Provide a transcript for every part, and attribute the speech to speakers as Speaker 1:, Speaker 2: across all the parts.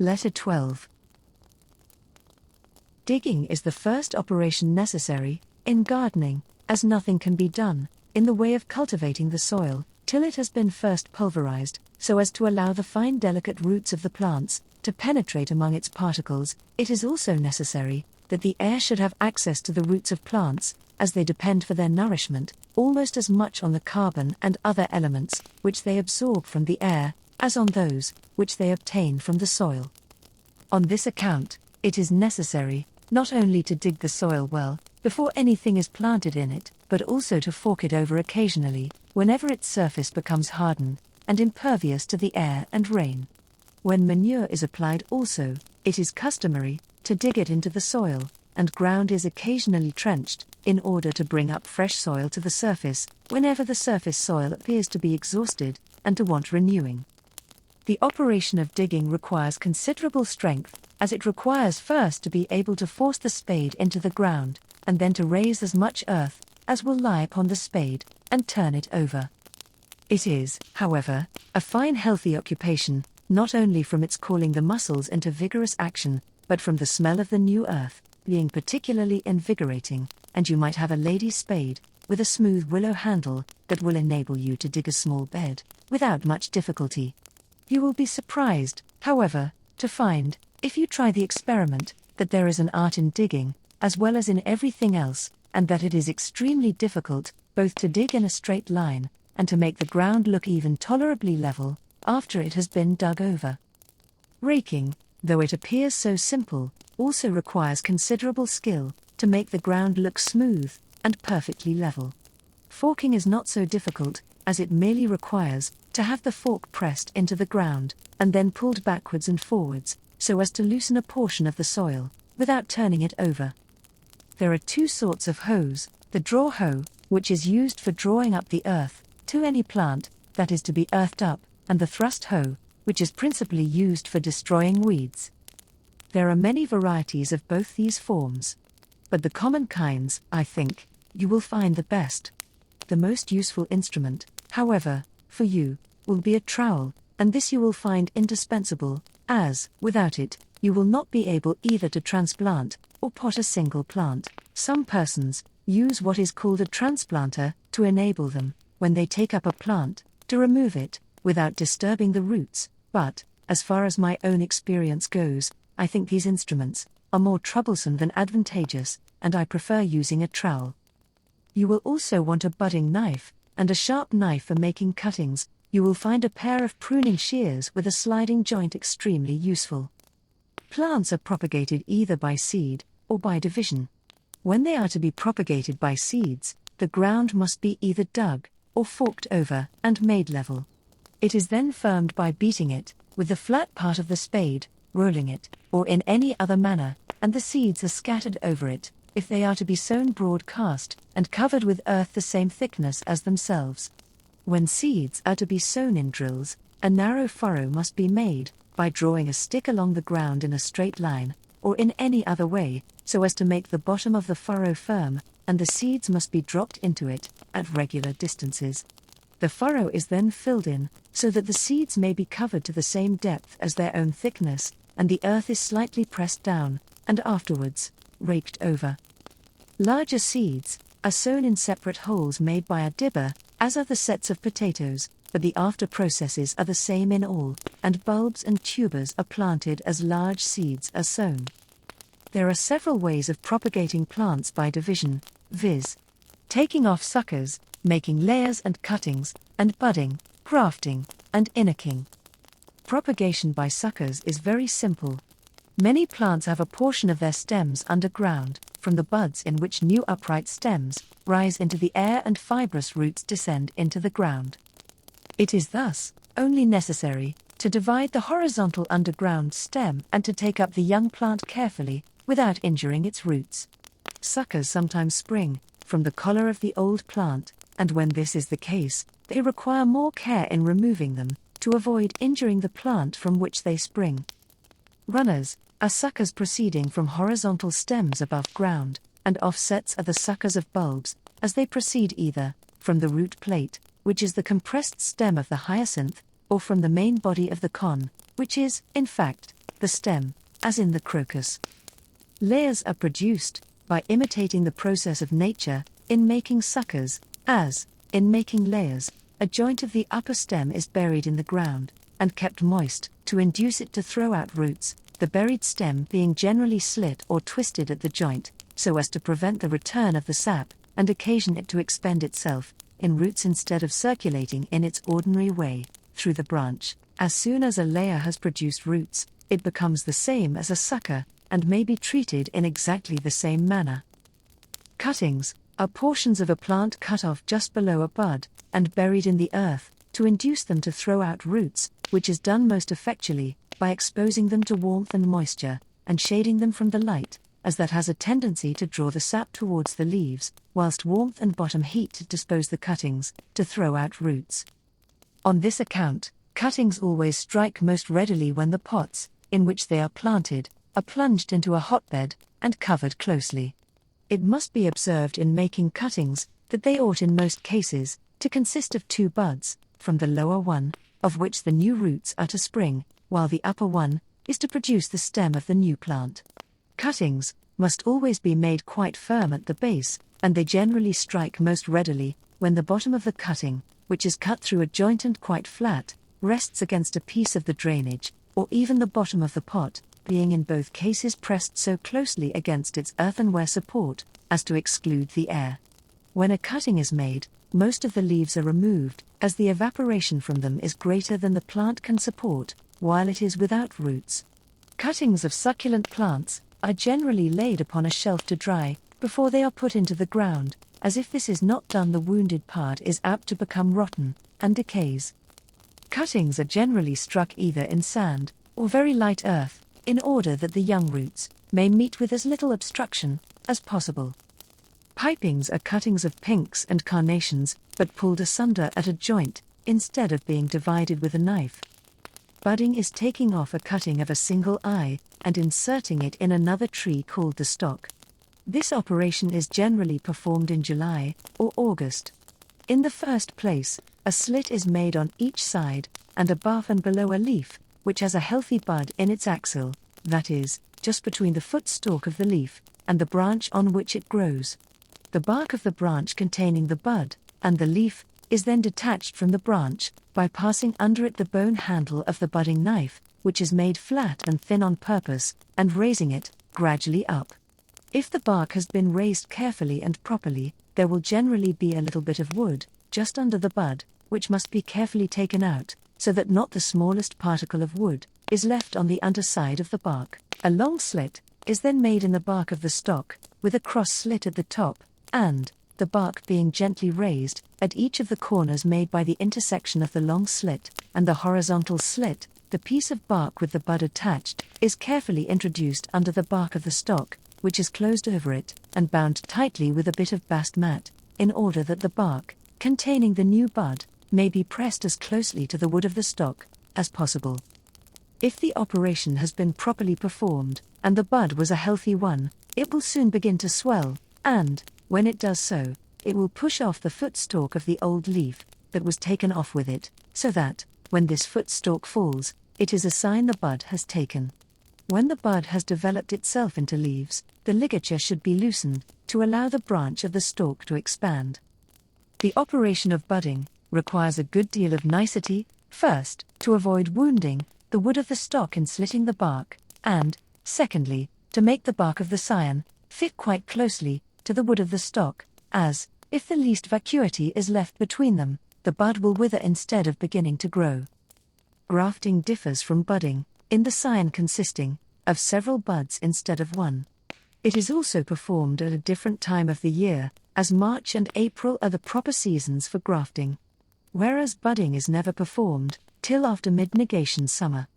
Speaker 1: Letter 12. Digging is the first operation necessary in gardening, as nothing can be done in the way of cultivating the soil till it has been first pulverized, so as to allow the fine delicate roots of the plants to penetrate among its particles. It is also necessary that the air should have access to the roots of plants, as they depend for their nourishment almost as much on the carbon and other elements which they absorb from the air, as on those which they obtain from the soil. On this account, it is necessary not only to dig the soil well before anything is planted in it, but also to fork it over occasionally, whenever its surface becomes hardened and impervious to the air and rain. When manure is applied also, it is customary to dig it into the soil, and ground is occasionally trenched, in order to bring up fresh soil to the surface, whenever the surface soil appears to be exhausted and to want renewing. The operation of digging requires considerable strength, as it requires first to be able to force the spade into the ground, and then to raise as much earth as will lie upon the spade, and turn it over. It is, however, a fine healthy occupation, not only from its calling the muscles into vigorous action, but from the smell of the new earth being particularly invigorating, and you might have a lady's spade, with a smooth willow handle, that will enable you to dig a small bed, without much difficulty. You will be surprised, however, to find, if you try the experiment, that there is an art in digging, as well as in everything else, and that it is extremely difficult, both to dig in a straight line, and to make the ground look even tolerably level, after it has been dug over. Raking, though it appears so simple, also requires considerable skill, to make the ground look smooth and perfectly level. Forking is not so difficult, as it merely requires to have the fork pressed into the ground, and then pulled backwards and forwards, so as to loosen a portion of the soil, without turning it over. There are two sorts of hoes: the draw hoe, which is used for drawing up the earth to any plant that is to be earthed up, and the thrust hoe, which is principally used for destroying weeds. There are many varieties of both these forms, but the common kinds, I think, you will find the best. The most useful instrument, however, for you, will be a trowel, and this you will find indispensable, as, without it, you will not be able either to transplant or pot a single plant. Some persons use what is called a transplanter to enable them, when they take up a plant, to remove it without disturbing the roots, but, as far as my own experience goes, I think these instruments are more troublesome than advantageous, and I prefer using a trowel. You will also want a budding knife, and a sharp knife for making cuttings. You will find a pair of pruning shears with a sliding joint extremely useful. Plants are propagated either by seed or by division. When they are to be propagated by seeds, the ground must be either dug or forked over and made level. It is then firmed by beating it with the flat part of the spade, rolling it, or in any other manner, and the seeds are scattered over it, if they are to be sown broadcast, and covered with earth the same thickness as themselves. When seeds are to be sown in drills, a narrow furrow must be made, by drawing a stick along the ground in a straight line, or in any other way, so as to make the bottom of the furrow firm, and the seeds must be dropped into it, at regular distances. The furrow is then filled in, so that the seeds may be covered to the same depth as their own thickness, and the earth is slightly pressed down, and afterwards raked over. Larger seeds are sown in separate holes made by a dibber, as are the sets of potatoes, but the after processes are the same in all, and bulbs and tubers are planted as large seeds are sown. There are several ways of propagating plants by division, viz. taking off suckers, making layers and cuttings, and budding, grafting, and innerking. Propagation by suckers is very simple. Many plants have a portion of their stems underground, from the buds in which new upright stems rise into the air and fibrous roots descend into the ground. It is thus only necessary to divide the horizontal underground stem and to take up the young plant carefully, without injuring its roots. Suckers sometimes spring from the collar of the old plant, and when this is the case, they require more care in removing them, to avoid injuring the plant from which they spring. Runners are suckers proceeding from horizontal stems above ground, and offsets are the suckers of bulbs, as they proceed either from the root plate, which is the compressed stem of the hyacinth, or from the main body of the con, which is, in fact, the stem, as in the crocus. Layers are produced by imitating the process of nature in making suckers, as, in making layers, a joint of the upper stem is buried in the ground and kept moist to induce it to throw out roots, the buried stem being generally slit or twisted at the joint, so as to prevent the return of the sap and occasion it to expend itself in roots instead of circulating in its ordinary way through the branch. As soon as a layer has produced roots, it becomes the same as a sucker and may be treated in exactly the same manner. Cuttings are portions of a plant cut off just below a bud and buried in the earth to induce them to throw out roots, which is done most effectually by exposing them to warmth and moisture and shading them from the light, as that has a tendency to draw the sap towards the leaves, whilst warmth and bottom heat dispose the cuttings to throw out roots. On this account, cuttings always strike most readily when the pots, in which they are planted, are plunged into a hotbed and covered closely. It must be observed in making cuttings that they ought in most cases to consist of 2 buds, from the lower one, of which the new roots are to spring, while the upper one is to produce the stem of the new plant. Cuttings must always be made quite firm at the base, and they generally strike most readily when the bottom of the cutting, which is cut through a joint and quite flat, rests against a piece of the drainage, or even the bottom of the pot, being in both cases pressed so closely against its earthenware support as to exclude the air. When a cutting is made, most of the leaves are removed, as the evaporation from them is greater than the plant can support, while it is without roots. Cuttings of succulent plants are generally laid upon a shelf to dry before they are put into the ground, as if this is not done the wounded part is apt to become rotten and decays. Cuttings are generally struck either in sand or very light earth, in order that the young roots may meet with as little obstruction as possible. Pipings are cuttings of pinks and carnations, but pulled asunder at a joint, instead of being divided with a knife. Budding is taking off a cutting of a single eye, and inserting it in another tree called the stock. This operation is generally performed in July or August. In the first place, a slit is made on each side, and above and below a leaf, which has a healthy bud in its axil, that is, just between the footstalk of the leaf and the branch on which it grows. The bark of the branch containing the bud and the leaf is then detached from the branch by passing under it the bone handle of the budding knife, which is made flat and thin on purpose, and raising it gradually up. If the bark has been raised carefully and properly, there will generally be a little bit of wood just under the bud, which must be carefully taken out, so that not the smallest particle of wood is left on the underside of the bark. A long slit is then made in the bark of the stock, with a cross slit at the top, and, the bark being gently raised, at each of the corners made by the intersection of the long slit and the horizontal slit, the piece of bark with the bud attached is carefully introduced under the bark of the stock, which is closed over it and bound tightly with a bit of bast mat, in order that the bark, containing the new bud, may be pressed as closely to the wood of the stock as possible. If the operation has been properly performed, and the bud was a healthy one, it will soon begin to swell, and, when it does so, it will push off the footstalk of the old leaf that was taken off with it, so that, when this footstalk falls, it is a sign the bud has taken. When the bud has developed itself into leaves, the ligature should be loosened to allow the branch of the stalk to expand. The operation of budding requires a good deal of nicety, first, to avoid wounding the wood of the stock in slitting the bark, and, secondly, to make the bark of the scion fit quite closely to the wood of the stock, as, if the least vacuity is left between them, the bud will wither instead of beginning to grow. Grafting differs from budding, in the scion consisting of several buds instead of one. It is also performed at a different time of the year, as March and April are the proper seasons for grafting. Whereas budding is never performed till after mid-negation summer.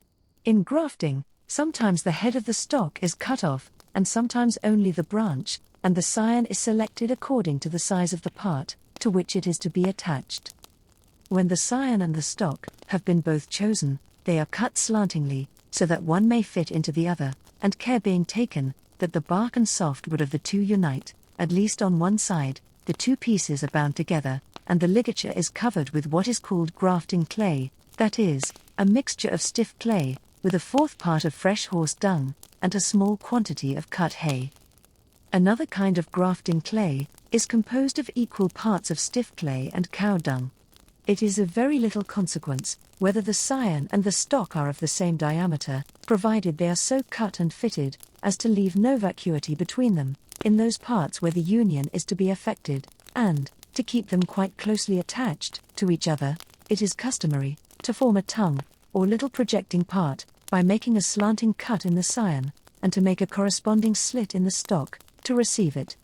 Speaker 1: In grafting, sometimes the head of the stock is cut off, and sometimes only the branch, and the scion is selected according to the size of the part to which it is to be attached. When the scion and the stock have been both chosen, they are cut slantingly, so that one may fit into the other, and care being taken that the bark and soft wood of the two unite, at least on one side, the two pieces are bound together, and the ligature is covered with what is called grafting clay, that is, a mixture of stiff clay, with a fourth part of fresh horse dung, and a small quantity of cut hay. Another kind of grafting clay is composed of equal parts of stiff clay and cow dung. It is of very little consequence whether the scion and the stock are of the same diameter, provided they are so cut and fitted as to leave no vacuity between them, in those parts where the union is to be effected, and, to keep them quite closely attached to each other, it is customary to form a tongue, or little projecting part, by making a slanting cut in the scion, and to make a corresponding slit in the stock, to receive it.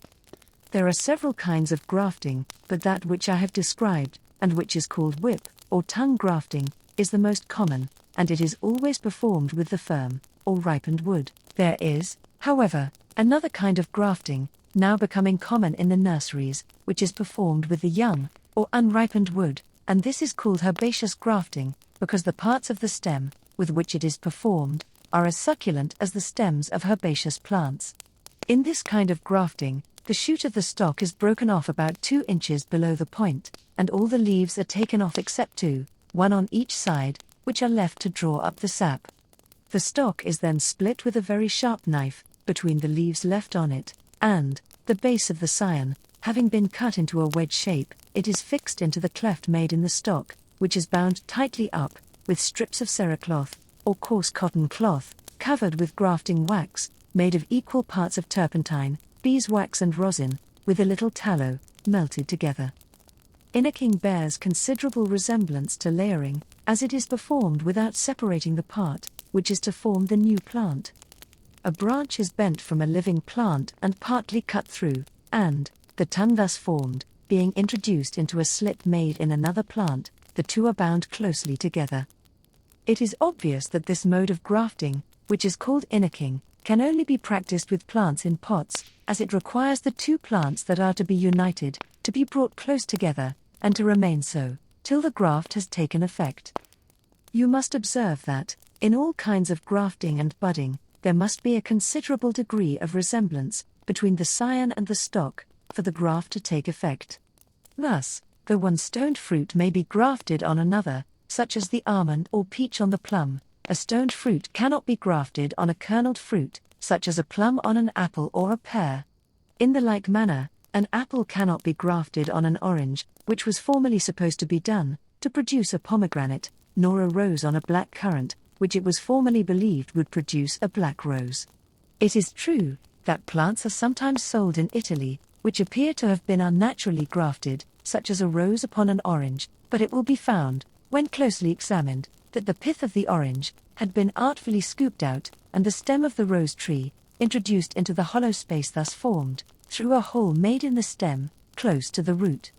Speaker 1: There are several kinds of grafting, but that which I have described, and which is called whip, or tongue grafting, is the most common, and it is always performed with the firm, or ripened wood. There is, however, another kind of grafting, now becoming common in the nurseries, which is performed with the young, or unripened wood, and this is called herbaceous grafting, because the parts of the stem, with which it is performed, are as succulent as the stems of herbaceous plants. In this kind of grafting, the shoot of the stock is broken off about 2 inches below the point, and all the leaves are taken off except 2, one on each side, which are left to draw up the sap. The stock is then split with a very sharp knife, between the leaves left on it, and, the base of the scion, having been cut into a wedge shape, it is fixed into the cleft made in the stock, which is bound tightly up, with strips of cerecloth, or coarse cotton cloth, covered with grafting wax, made of equal parts of turpentine, beeswax and rosin, with a little tallow, melted together. Innoking bears considerable resemblance to layering, as it is performed without separating the part, which is to form the new plant. A branch is bent from a living plant and partly cut through, and, the tongue thus formed, being introduced into a slit made in another plant, the two are bound closely together. It is obvious that this mode of grafting, which is called innoking, can only be practiced with plants in pots, as it requires the two plants that are to be united, to be brought close together, and to remain so, till the graft has taken effect. You must observe that, in all kinds of grafting and budding, there must be a considerable degree of resemblance between the scion and the stock, for the graft to take effect. Thus, though one stoned fruit may be grafted on another, such as the almond or peach on the plum, a stoned fruit cannot be grafted on a kerneled fruit, such as a plum on an apple or a pear. In the like manner, an apple cannot be grafted on an orange, which was formerly supposed to be done, to produce a pomegranate, nor a rose on a black currant, which it was formerly believed would produce a black rose. It is true that plants are sometimes sold in Italy, which appear to have been unnaturally grafted, such as a rose upon an orange, but it will be found, when closely examined, that the pith of the orange had been artfully scooped out, and the stem of the rose tree, introduced into the hollow space thus formed, through a hole made in the stem, close to the root.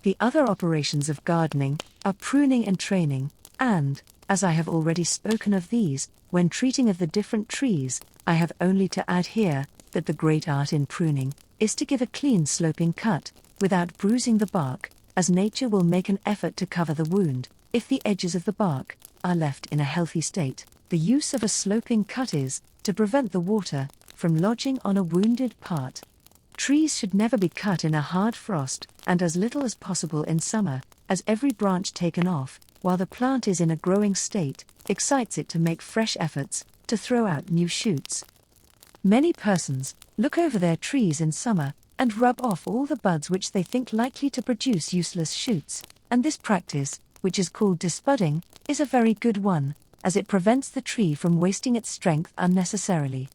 Speaker 1: The other operations of gardening are pruning and training, and, as I have already spoken of these, when treating of the different trees, I have only to add here, that the great art in pruning is to give a clean sloping cut, without bruising the bark, as nature will make an effort to cover the wound, if the edges of the bark are left in a healthy state. The use of a sloping cut is, to prevent the water from lodging on a wounded part. Trees should never be cut in a hard frost, and as little as possible in summer, as every branch taken off, while the plant is in a growing state, excites it to make fresh efforts, to throw out new shoots. Many persons look over their trees in summer, and rub off all the buds which they think likely to produce useless shoots, and this practice, which is called disbudding, is a very good one, as it prevents the tree from wasting its strength unnecessarily.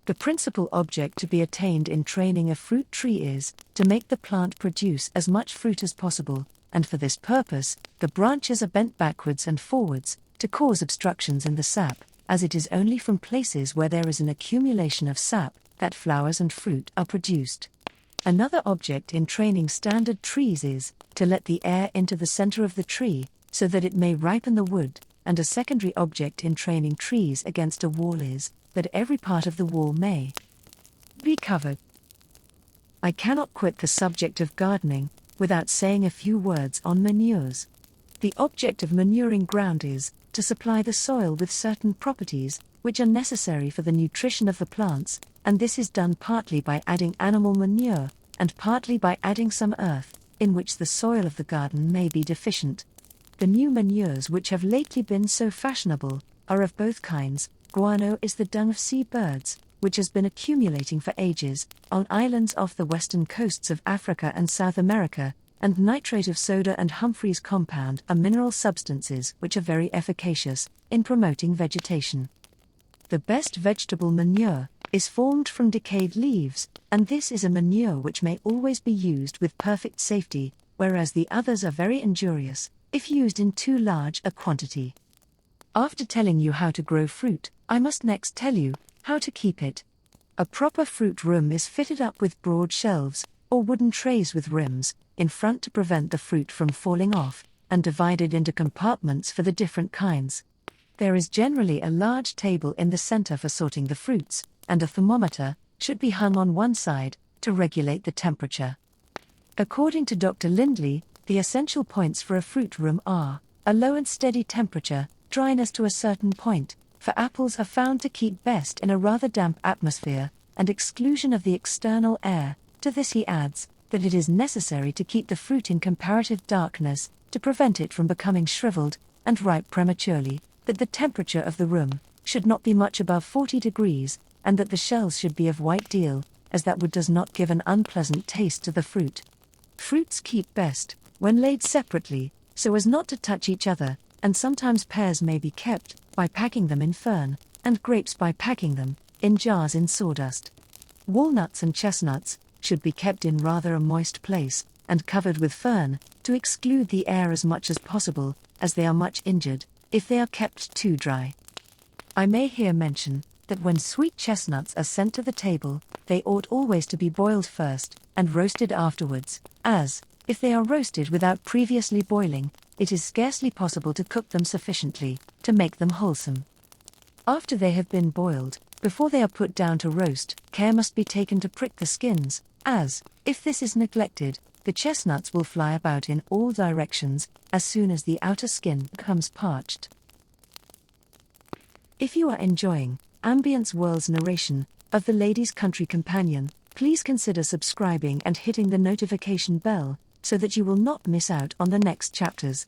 Speaker 1: The principal object to be attained in training a fruit tree is, to make the plant produce as much fruit as possible, and for this purpose, the branches are bent backwards and forwards, to cause obstructions in the sap, as it is only from places where there is an accumulation of sap, that flowers and fruit are produced. Another object in training standard trees is, to let the air into the center of the tree, so that it may ripen the wood, and a secondary object in training trees against a wall is, that every part of the wall may be covered. I cannot quit the subject of gardening, without saying a few words on manures. The object of manuring ground is, to supply the soil with certain properties, which are necessary for the nutrition of the plants, and this is done partly by adding animal manure, and partly by adding some earth, in which the soil of the garden may be deficient. The new manures which have lately been so fashionable, are of both kinds. Guano is the dung of sea birds, which has been accumulating for ages on islands off the western coasts of Africa and South America, and nitrate of soda and Humphreys compound are mineral substances which are very efficacious in promoting vegetation. The best vegetable manure is formed from decayed leaves, and this is a manure which may always be used with perfect safety, whereas the others are very injurious if used in too large a quantity. After telling you how to grow fruit, I must next tell you how to keep it. A proper fruit room is fitted up with broad shelves, or wooden trays with rims, in front to prevent the fruit from falling off, and divided into compartments for the different kinds. There is generally a large table in the center for sorting the fruits, and a thermometer should be hung on one side to regulate the temperature. According to Dr. Lindley, the essential points for a fruit room are a low and steady temperature, dryness to a certain point, for apples are found to keep best in a rather damp atmosphere, and exclusion of the external air. To this he adds that it is necessary to keep the fruit in comparative darkness to prevent it from becoming shriveled and ripe prematurely, that the temperature of the room should not be much above 40 degrees, and that the shells should be of white deal, as that wood does not give an unpleasant taste to the fruit. Fruits keep best when laid separately, so as not to touch each other, and sometimes pears may be kept by packing them in fern, and grapes by packing them in jars in sawdust. Walnuts and chestnuts should be kept in rather a moist place, and covered with fern, to exclude the air as much as possible, as they are much injured if they are kept too dry. I may here mention that when sweet chestnuts are sent to the table, they ought always to be boiled first, and roasted afterwards, as, if they are roasted without previously boiling, it is scarcely possible to cook them sufficiently to make them wholesome. After they have been boiled, before they are put down to roast, care must be taken to prick the skins, as, if this is neglected, the chestnuts will fly about in all directions as soon as the outer skin becomes parched. If you are enjoying Ambience World's narration of The Lady's Country Companion, please consider subscribing and hitting the notification bell so that you will not miss out on the next chapters.